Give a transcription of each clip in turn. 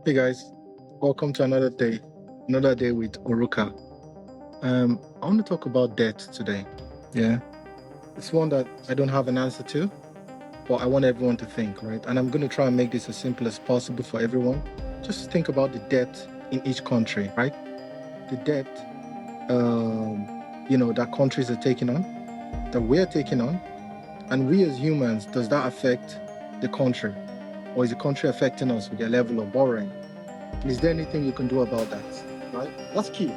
Hey guys, welcome to another day with Oruka. I want to talk about debt today. Yeah, it's one that I don't have an answer to, but I want everyone to think, right? And I'm going to try and make this as simple as possible for everyone. Just think about the debt in each country, right? The debt, that countries are taking on, that we're taking on, and we as humans, does that affect the country, or is the country affecting us with their level of borrowing? And is there anything you can do about that? Right? That's key.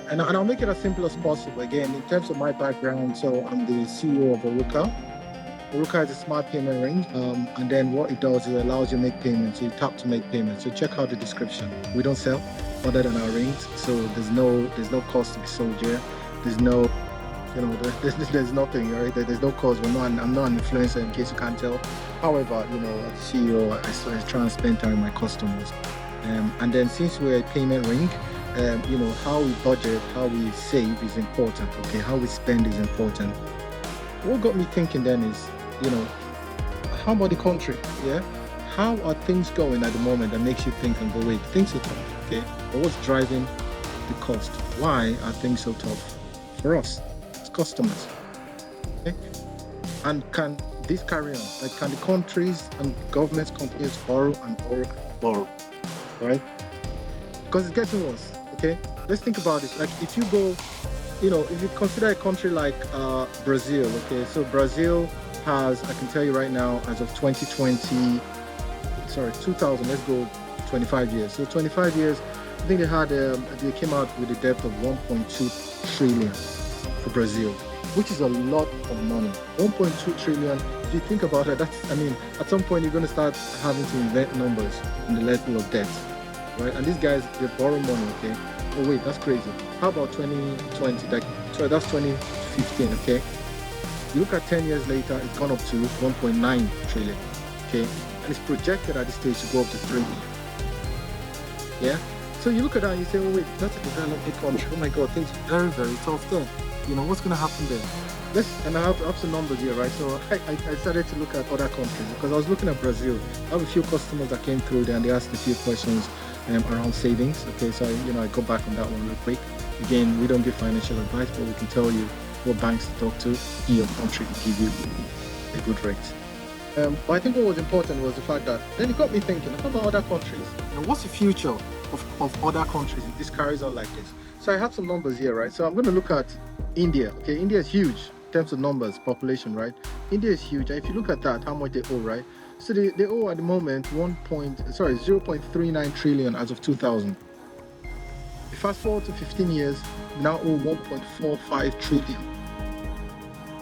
And I'll make it as simple as possible. Again, in terms of my background, so I'm the CEO of Oruka. Oruka is a smart payment ring, and then what it does is it allows you to make payments. So you tap to make payments. So check out the description. We don't sell other than our rings, so there's no cost to be sold here. There's no there's nothing, right? There's no cost. I'm not an influencer, in case you can't tell. However, as a CEO, I try and spend time with my customers. And then since we're a payment ring, how we budget, how we save is important. Okay, how we spend is important. What got me thinking then is, you know, how about the country? Yeah, how are things going at the moment that makes you think and go, wait, things are tough. Okay, but what's driving the cost? Why are things so tough for us as customers? Okay, and can this carry on? Like, can the countries and governments continue to borrow and borrow and borrow? Right? Because it's getting worse. Okay, let's think about it. Like, if you go, if you consider a country like Brazil, okay, so Brazil has, I can tell you right now, as of 2020, sorry, 2000, let's go 25 years. So 25 years, I think they came out with a debt of 1.2 trillion for Brazil, which is a lot of money. 1.2 trillion. If you think about it, at some point you're going to start having to invent numbers in the level of debt, right? And these guys, they borrow money, okay? Oh wait, that's crazy. How about 2020? Sorry, that's 2015, okay? You look at 10 years later, it's gone up to 1.9 trillion, okay? And it's projected at this stage to go up to 3. Yeah? So you look at that and you say, oh wait, that's a developing country. Oh my God, things are very, very tough there. What's going to happen there? And I have some numbers here, right? So I started to look at other countries because I was looking at Brazil. I have a few customers that came through there and they asked a few questions around savings. Okay, so I go back on that one real quick. Again, we don't give financial advice, but we can tell you what banks to talk to in your country to give you a good rate. But I think what was important was the fact that then it got me thinking, how about other countries? What's the future of other countries if this carries on like this? So I have some numbers here, right? So I'm going to look at India. Okay, India is huge in terms of numbers, population, right? India is huge. And if you look at that, how much they owe, right? So they owe at the moment 0.39 trillion as of 2000. Fast forward to 15 years, we now owe 1.45 trillion.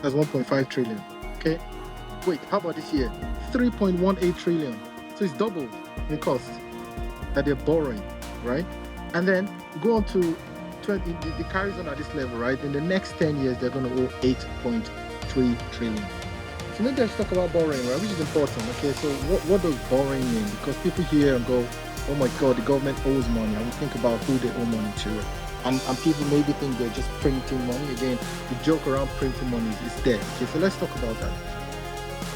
That's 1.5 trillion. Okay. Wait, how about this year? 3.18 trillion. So it's double in cost that they're borrowing, right? And then go on to 20, it carries on at this level, right? In the next 10 years, they're going to owe 8.3 trillion. So maybe I should talk about borrowing, right? Which is important. Okay, so what does borrowing mean? Because people hear and go, oh my God, the government owes money. And we think about who they owe money to. And people maybe think they're just printing money. Again, the joke around printing money is there. Okay, so let's talk about that.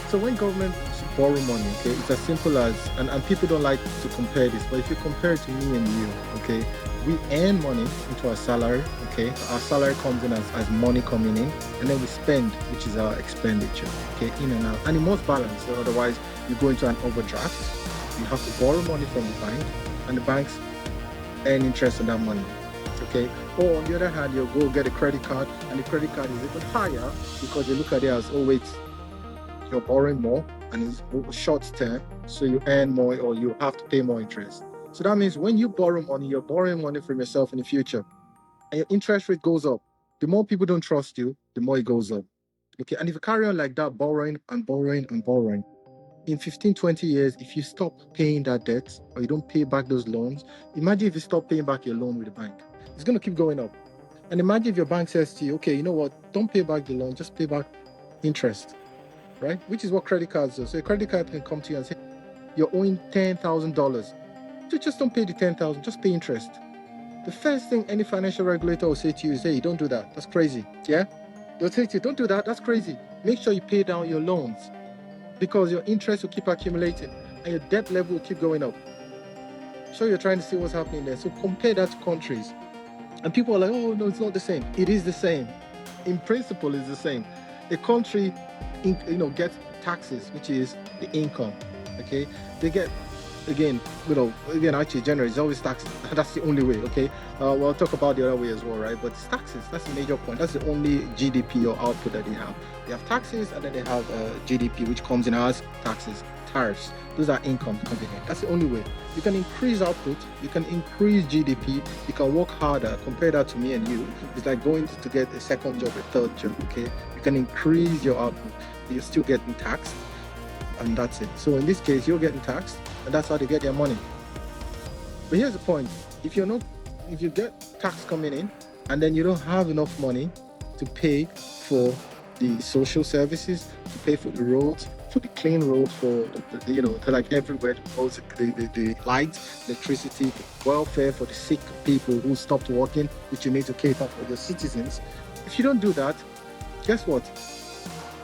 So when governments borrow money, okay, it's as simple as, and people don't like to compare this, but if you compare it to me and you, okay, we earn money into our salary, okay, our salary comes in as money coming in, and then we spend, which is our expenditure, okay, in and out, and it must balance, so otherwise you go into an overdraft, you have to borrow money from the bank, and the banks earn interest on that money, okay, or on the other hand, you'll go get a credit card, and the credit card is even higher because they look at it as, oh wait, you're borrowing more and it's short term, so you earn more or you have to pay more interest. So that means when you borrow money, you're borrowing money from yourself in the future, and your interest rate goes up. The more people don't trust you, the more it goes up. Okay, and if you carry on like that, borrowing and borrowing and borrowing, in 15, 20 years, if you stop paying that debt or you don't pay back those loans, imagine if you stop paying back your loan with the bank. It's going to keep going up. And imagine if your bank says to you, okay, you know what, don't pay back the loan, just pay back interest, right? Which is what credit cards do. So a credit card can come to you and say, you're owing $10,000. So just don't pay the 10,000, just pay interest. The first thing any financial regulator will say to you is, hey, don't do that. That's crazy. Yeah? They'll say to you, don't do that. That's crazy. Make sure you pay down your loans because your interest will keep accumulating and your debt level will keep going up. sure you're trying to see what's happening there. So compare that to countries. And people are like, oh, no, it's not the same. It is the same. In principle, it's the same. A country, gets taxes, which is the income, okay? They get, again, actually, generally, it's always taxes. That's the only way, okay? We'll talk about the other way as well, right? But it's taxes. That's a major point. That's the only GDP or output that they have. They have taxes, and then they have GDP, which comes in as taxes, tariffs. Those are income coming in. That's the only way. You can increase output, you can increase GDP, you can work harder. Compare that to me and you. It's like going to get a second job, a third job, okay? You can increase your output, but you're still getting taxed, and that's it. So in this case, you're getting taxed, and that's how they get their money. But here's the point. If you get tax coming in, and then you don't have enough money to pay for the social services, to pay for the roads, for the clean roads, for the like everywhere, the roads, the lights, electricity, welfare for the sick people who stopped working, which you need to cater for your citizens. If you don't do that, guess what?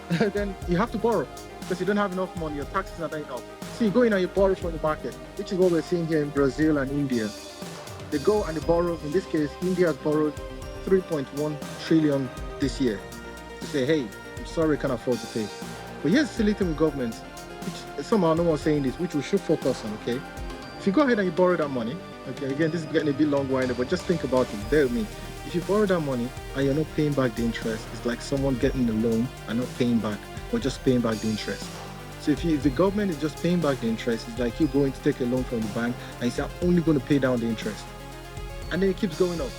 Then you have to borrow because you don't have enough money. Your taxes are not enough. So you go in and you borrow from the market, which is what we're seeing here in Brazil and India. They go and they borrow. In this case, India has borrowed 3.1 trillion this year to say, hey, I'm sorry, we can't afford to pay. But here's the silly thing with governments, which somehow no one's saying this, which we should focus on, okay? If you go ahead and you borrow that money, okay, again, this is getting a bit long-winded, but just think about it, bear with me. If you borrow that money and you're not paying back the interest, it's like someone getting a loan and not paying back, or just paying back the interest. So if the government is just paying back the interest, it's like you're going to take a loan from the bank and you say, I'm only going to pay down the interest. And then it keeps going up,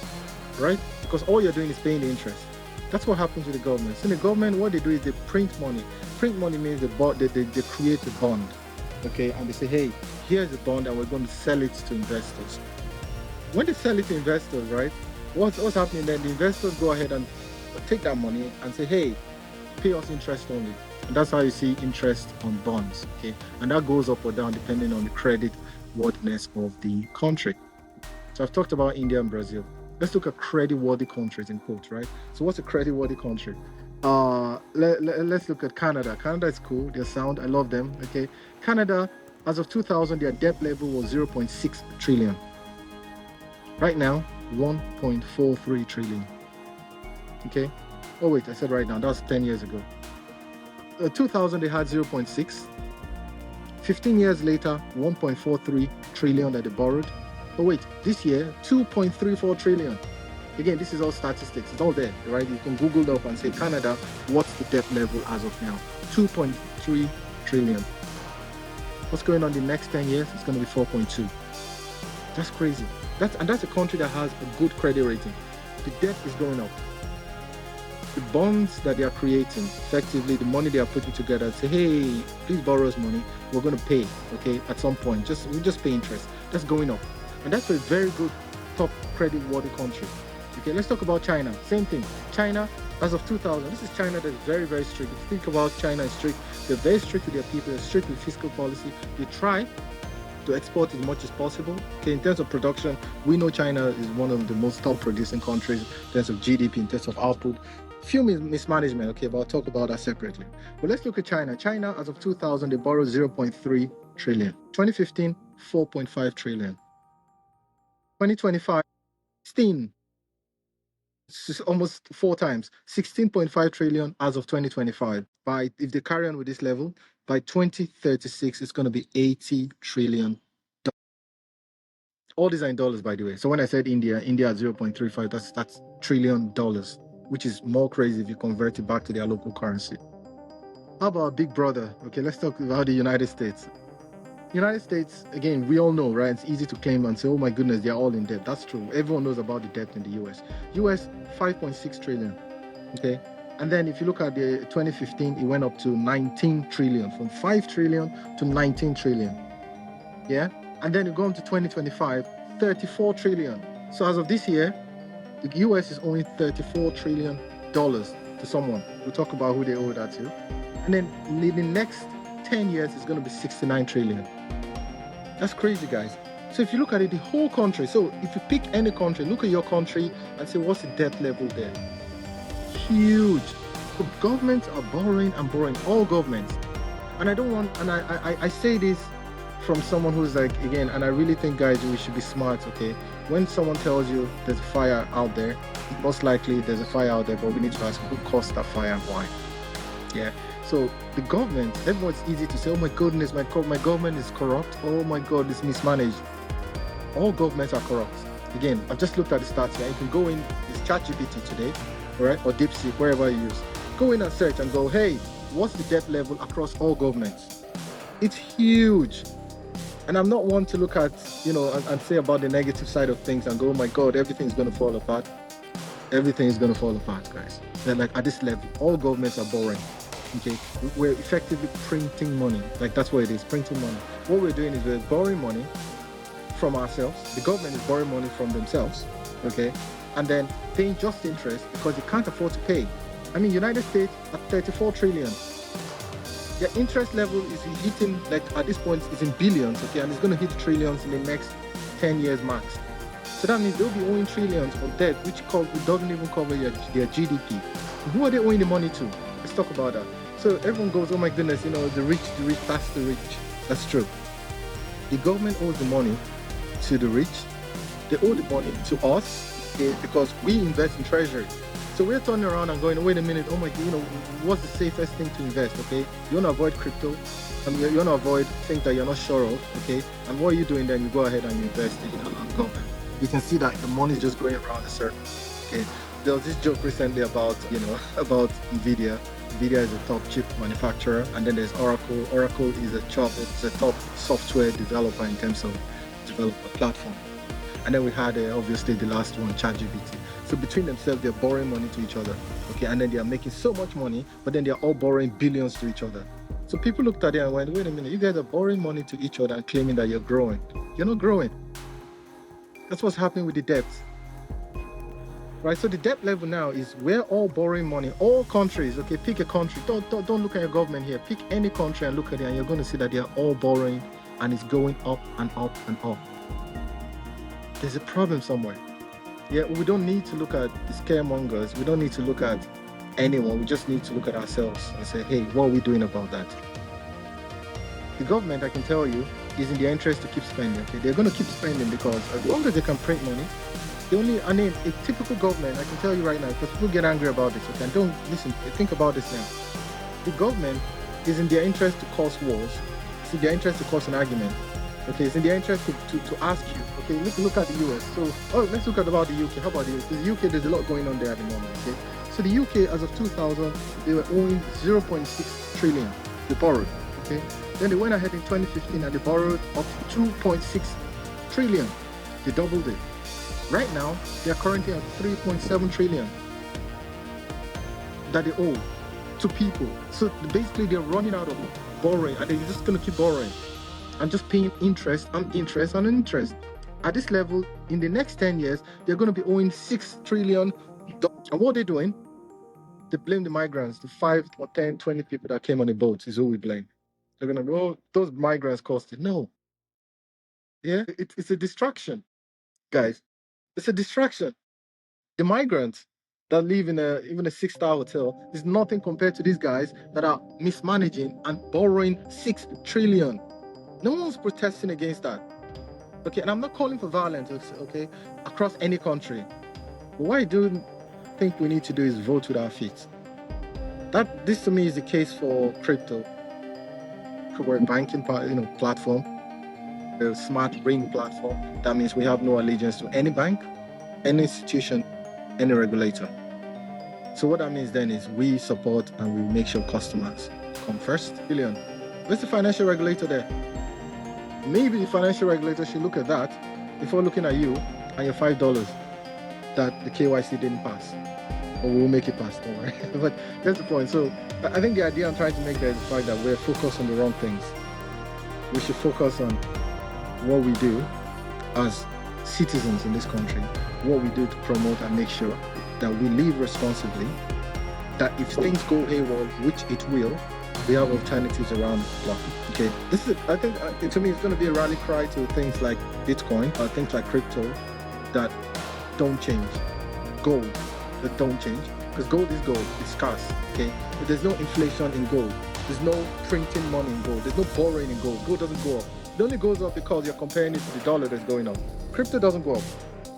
right? Because all you're doing is paying the interest. That's what happens with the government. So the government, what they do is they print money. Print money means they create a bond, okay? And they say, hey, here's a bond and we're going to sell it to investors. When they sell it to investors, right, what's happening then? The investors go ahead and take that money and say, hey, pay us interest only. And that's how you see interest on bonds, okay? And that goes up or down depending on the credit worthiness of the country. So I've talked about India and Brazil. Let's look at credit-worthy countries in quotes, right? So what's a credit-worthy country? Let's look at Canada. Canada is cool. They're sound. I love them, okay? Canada, as of 2000, their debt level was 0.6 trillion. Right now, 1.43 trillion, okay? Oh, wait, I said right now. That was 10 years ago. 2000, they had 0.6. 15 years later, 1.43 trillion that they borrowed. Oh wait, this year, 2.34 trillion. Again, this is all statistics. It's all there, right? You can Google it up and say, Canada, what's the debt level as of now? 2.3 trillion. What's going on the next 10 years? It's going to be 4.2. That's crazy. That's a country that has a good credit rating. The debt is going up. The bonds that they are creating, effectively, the money they are putting together, say, hey, please borrow us money. We're going to pay, okay, at some point. We just pay interest. That's going up. And that's a very good top credit-worthy country. Okay, let's talk about China. Same thing. China, as of 2000, this is China that's very, very strict. If you think about China is strict, they're very strict with their people, they're strict with fiscal policy. They try to export as much as possible. Okay, in terms of production, we know China is one of the most top producing countries in terms of GDP, in terms of output. Few mismanagement, okay, but I'll talk about that separately. But let's look at China. China, as of 2000, they borrowed 0.3 trillion. 2015, 4.5 trillion. 2025, 16, almost 4 times, 16.5 trillion as of 2025. If they carry on with this level, by 2036, it's going to be 80 trillion. All these are in dollars, by the way. So when I said India at 0.35, that's trillion dollars, which is more crazy if you convert it back to their local currency. How about big brother? Okay, let's talk about the United States. United States, again, we all know, right? It's easy to claim and say, oh my goodness, they're all in debt. That's true. Everyone knows about the debt in the US. US, 5.6 trillion, okay? And then if you look at the 2015, it went up to 19 trillion, from 5 trillion to 19 trillion, yeah? And then you go on to 2025, 34 trillion. So as of this year, the US is owing $34 trillion to someone. We'll talk about who they owe that to. And then in the next 10 years, it's going to be 69 trillion. That's crazy, guys. So if you look at it, the whole country, so if you pick any country, look at your country and say, what's the debt level there? Huge. So governments are borrowing and borrowing, all governments. And I don't want, and I say this from someone who's like, again, and I really think, guys, we should be smart, okay? When someone tells you there's a fire out there, most likely there's a fire out there, but we need to ask who caused that fire and why. Yeah. So the government, everyone's easy to say, oh my goodness, my government is corrupt. Oh my God, it's mismanaged. All governments are corrupt. Again, I've just looked at the stats here. You can go in, it's ChatGPT today, right? Or DeepSeek, wherever you use. Go in and search and go, hey, what's the debt level across all governments? It's huge. And I'm not one to look at, and say about the negative side of things and go, oh my God, everything's going to fall apart. Everything is going to fall apart, guys. They're like, at this level, all governments are borrowing. Okay, we're effectively printing money. Like, that's what it is, printing money. What we're doing is we're borrowing money from ourselves. The government is borrowing money from themselves, okay, and then paying just interest because they can't afford to pay. I mean, United States at 34 trillion. Their interest level is hitting, like, at this point, it's in billions, okay, and it's going to hit trillions in the next 10 years max. So that means they'll be owing trillions of debt, which doesn't even cover their GDP. Who are they owing the money to? Let's talk about that. So everyone goes, oh my goodness, the rich, that's the rich. That's true. The government owes the money to the rich. They owe the money to us, okay, because we invest in treasury. So we're turning around and going, wait a minute, oh my God, what's the safest thing to invest, okay? You want to avoid crypto, and you want to avoid things that you're not sure of, okay? And what are you doing then? You go ahead and you invest in government. You can see that the money is just going around the circle, okay? There was this joke recently about, about NVIDIA. NVIDIA is a top chip manufacturer, and then there's Oracle. Oracle is a top software developer in terms of developer platform. And then we had obviously the last one, ChatGPT. So between themselves, they're borrowing money to each other, okay? And then they are making so much money, but then they're all borrowing billions to each other. So people looked at it and went, wait a minute, you guys are borrowing money to each other and claiming that you're growing. You're not growing. That's what's happening with the debt. Right, so the debt level now is we're all borrowing money, all countries, okay, pick a country, don't look at your government here, pick any country and look at it and you're going to see that they're all borrowing and it's going up and up and up. There's a problem somewhere. Yeah, we don't need to look at the scaremongers, we don't need to look at anyone, we just need to look at ourselves and say, hey, what are we doing about that? The government, I can tell you, is in their interest to keep spending, okay? They're going to keep spending because as long as they can print money, a typical government, I can tell you right now, because people get angry about this, okay? Don't listen, think about this now. The government is in their interest to cause wars. It's in their interest to cause an argument. Okay, it's in their interest to ask you. Okay, look at the US. So, let's look at about the UK. How about the UK? Because the UK, there's a lot going on there at the moment, okay? So the UK, as of 2000, they were owing 0.6 trillion. They borrowed, okay? Then they went ahead in 2015 and they borrowed up to 2.6 trillion. They doubled it. Right now, they are currently at 3.7 trillion that they owe to people. So basically, they're running out of borrowing and they're just going to keep borrowing and just paying interest on interest on interest. At this level, in the next 10 years, they're going to be owing $6 trillion. And what they're doing, they blame the migrants, the 5 or 10, 20 people that came on the boats is who we blame. They're going to go, oh, those migrants cost it. No. Yeah, it's a distraction, guys. It's a distraction. The migrants that live in even a 6-star hotel is nothing compared to these guys that are mismanaging and borrowing 6 trillion. No one's protesting against that. Okay, and I'm not calling for violence, okay, across any country. But what I do think we need to do is vote with our feet. This to me is the case for crypto. We're a banking platform, a smart ring platform. That means we have no allegiance to any bank, any institution, any regulator. So what that means then is we support and we make sure customers come first. Billion. Where's the financial regulator there? Maybe the financial regulator should look at that before looking at you and your $5 that the KYC didn't pass. Or we'll make it pass, don't worry. But that's the point. So I think the idea I'm trying to make there is the fact that we're focused on the wrong things. We should focus on what we do as citizens in this country, what we do to promote and make sure that we live responsibly, that if things go haywire, which it will, we have alternatives around the clock. Okay, I think to me it's going to be a rally cry to things like Bitcoin, things like crypto that don't change, gold that don't change, because gold is gold, it's scarce. Okay, but there's no inflation in gold, there's no printing money in gold, there's no borrowing in gold. Gold doesn't go up. It only goes up because you're comparing it to the dollar that's going up. Crypto doesn't go up.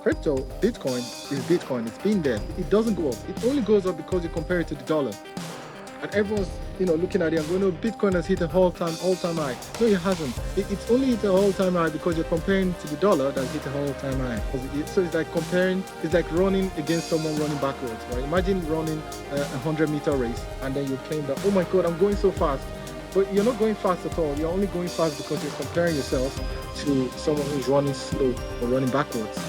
Crypto, Bitcoin is Bitcoin. It's been there. It doesn't go up. It only goes up because you compare it to the dollar. And everyone's, looking at it and going, no, Bitcoin has hit an all-time high. No, it hasn't. It's only hit an all-time high because you're comparing to the dollar that's hit an all-time high. So it's like it's like running against someone running backwards, right? Imagine running a 100-meter race and then you claim that, oh my God, I'm going so fast. But you're not going fast at all. You're only going fast because you're comparing yourself to someone who's running slow or running backwards.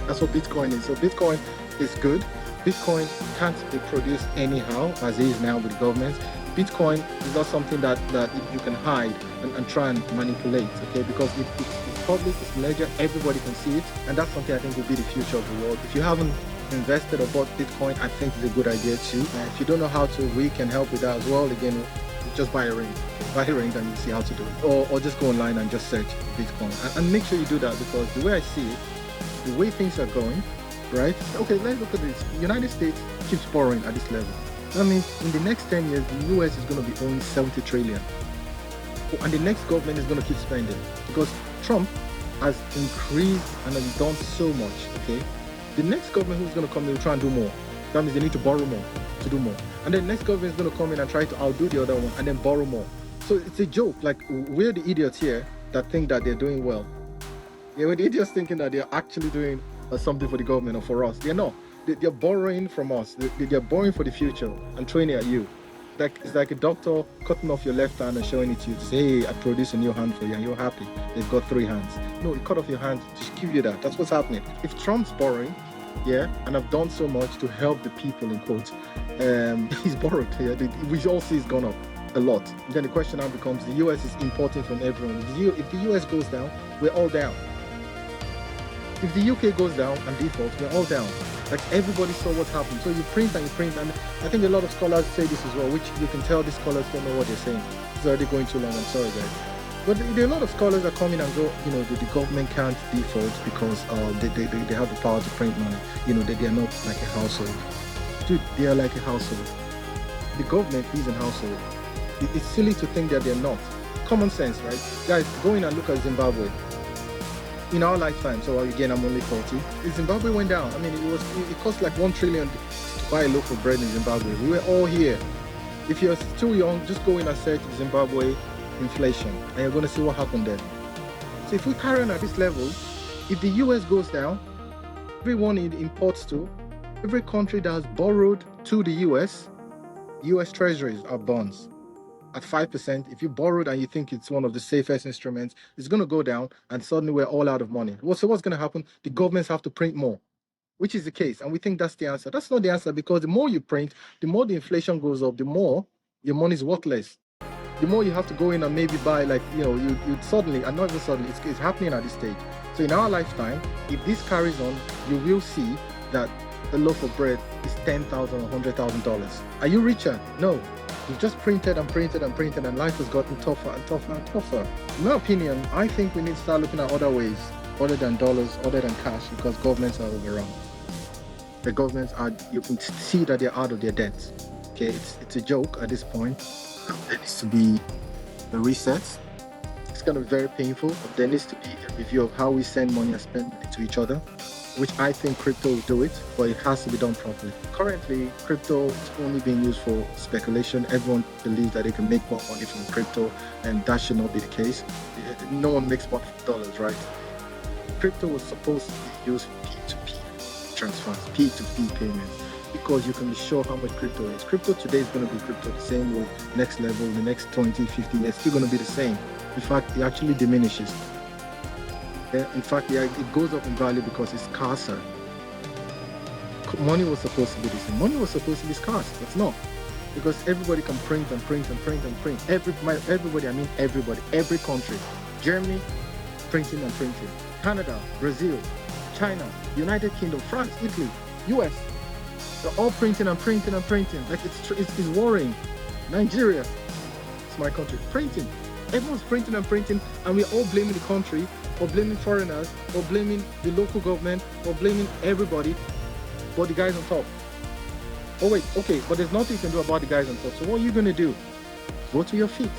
That's what Bitcoin is. So Bitcoin is good. Bitcoin can't be produced anyhow, as it is now with governments. Bitcoin is not something that you can hide and try and manipulate, okay? Because it's public, it's ledger, everybody can see it, and that's something I think will be the future of the world. If you haven't invested or bought Bitcoin, I think it's a good idea too. If you don't know how to, we can help with that as well. Again, just buy a ring. Buy a ring and you see how to do it. Or just go online and just search Bitcoin. And make sure you do that, because the way I see it, the way things are going, right? Okay, let's look at this. The United States keeps borrowing at this level. That means in the next 10 years, the US is going to be owing 70 trillion. And the next government is going to keep spending, because Trump has increased and has done so much, okay? The next government who's going to come in will try and do more. That means they need to borrow more to do more. And then the next government is going to come in and try to outdo the other one and then borrow more. So it's a joke. Like, we're the idiots here that think that they're doing well. Yeah, we're the idiots thinking that they're actually doing something for the government or for us. They're not. They're borrowing from us. They're borrowing for the future and throwing it at you. It's like a doctor cutting off your left hand and showing it to you to say, hey, I produced a new hand for you, and you're happy. They've got 3 hands. No, he cut off your hand to give you that. That's what's happening. If Trump's borrowing, yeah, and I've done so much to help the people, in quotes, he's borrowed. Yeah, we all see it's gone up a lot. And then the question now becomes, the US is importing from everyone. If the US goes down, we're all down. If the UK goes down and defaults, we're all down. Like, everybody saw what's happened. So you print, and I think a lot of scholars say this as well, which you can tell these scholars don't know what they're saying. It's already going too long, I'm sorry guys. But there are a lot of scholars that come in and go, the government can't default because they have the power to print money. They are not like a household. Dude, they are like a household. The government is a household. It's silly to think that they're not. Common sense, right? Guys, go in and look at Zimbabwe. In our lifetime, so again, I'm only 40, Zimbabwe went down. I mean, it cost like 1 trillion to buy a loaf of bread in Zimbabwe. We were all here. If you're too young, just go in and search Zimbabwe inflation, and you're going to see what happened there. So if we carry on at this level, if the US goes down, everyone it imports to, every country that has borrowed to the US treasuries are bonds. At 5%, if you borrowed and you think it's one of the safest instruments, it's going to go down, and suddenly we're all out of money. So what's going to happen? The governments have to print more, which is the case, and we think that's the answer. That's not the answer, because the more you print, the more the inflation goes up, the more your money is worthless. The more you have to go in and maybe buy, like, you suddenly, and not even suddenly, it's happening at this stage. So in our lifetime, if this carries on, you will see that a loaf of bread is $10,000 or $100,000. Are you richer? No. You've just printed and printed and printed, and life has gotten tougher and tougher and tougher. In my opinion, I think we need to start looking at other ways, other than dollars, other than cash, because governments are overrun. The governments are, you can see that they're out of their debts. Okay, it's a joke at this point. There needs to be a reset. It's going to be very painful, but there needs to be a review of how we send money and spend money to each other, which I think crypto will do it, but it has to be done properly. Currently, crypto is only being used for speculation. Everyone believes that they can make more money from crypto, and that should not be the case. No one makes money from dollars, right? Crypto was supposed to be used for P2P transfers, P2P payments, because you can be sure how much crypto is. Crypto today is going to be crypto the same way, next level, the next 20, 50 years, still going to be the same. In fact, it actually diminishes. In fact, it goes up in value because it's scarcer. Money was supposed to be the same. Money was supposed to be scarce. It's not. Because everybody can print and print and print and print. Everybody, I mean everybody, every country. Germany, printing and printing. Canada, Brazil, China, United Kingdom, France, Italy, US. They're all printing and printing and printing. Like, it's worrying. Nigeria, it's my country, printing. Everyone's printing and printing, and we're all blaming the country, or blaming foreigners, or blaming the local government, or blaming everybody but the guys on top. Oh wait, okay, but there's nothing you can do about the guys on top. So what are you going to do? Go to your feet.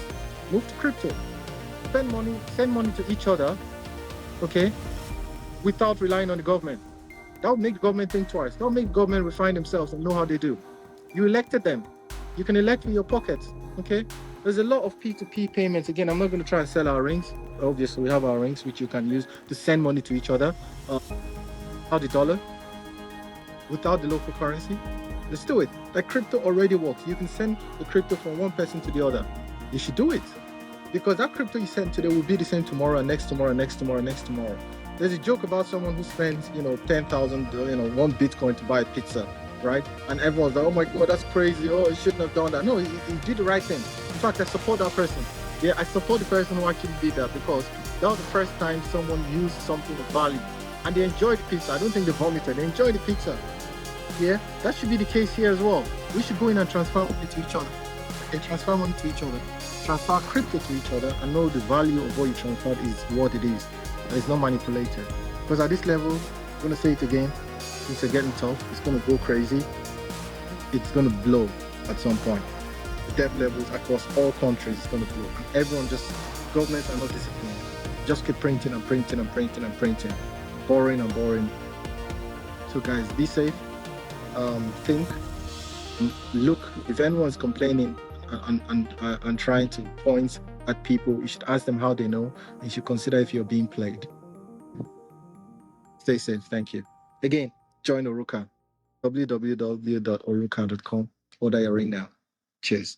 Move to crypto. spend money, send money to each other, okay, without relying on the government. That would make the government think twice. That would make the government refine themselves and know how they do. You elected them. You can elect with your pockets, okay? There's a lot of P2P payments. Again, I'm not going to try and sell our rings. Obviously, we have our rings, which you can use to send money to each other. Without the dollar, without the local currency, let's do it. Like crypto already works. You can send the crypto from one person to the other. You should do it. Because that crypto you send today will be the same tomorrow and next tomorrow and next tomorrow and next tomorrow. There's a joke about someone who spends, 10,000, one Bitcoin to buy a pizza, right? And everyone's like, oh my God, that's crazy. Oh, he shouldn't have done that. No, he did the right thing. In fact, I support that person. Yeah, I support the person who actually did that because that was the first time someone used something of value. And they enjoyed the pizza. I don't think they vomited. They enjoyed the pizza. Yeah, that should be the case here as well. We should go in and transfer money to each other. And transfer money to each other. Transfer crypto to each other and know the value of what you transferred is what it is. It's not manipulated. Because at this level, I'm going to say it again, things are getting tough. It's going to go crazy. It's going to blow at some point. The debt levels across all countries is going to blow. And everyone governments are not disciplined. Just keep printing and printing and printing and printing. Borrowing and borrowing. So guys, be safe. Think. Look, if anyone's complaining and trying to point at people, you should ask them how they know, and you should consider if you're being played. Stay safe. Thank you. Again, join Oruka. www.oruka.com. Order your ring now. Cheers.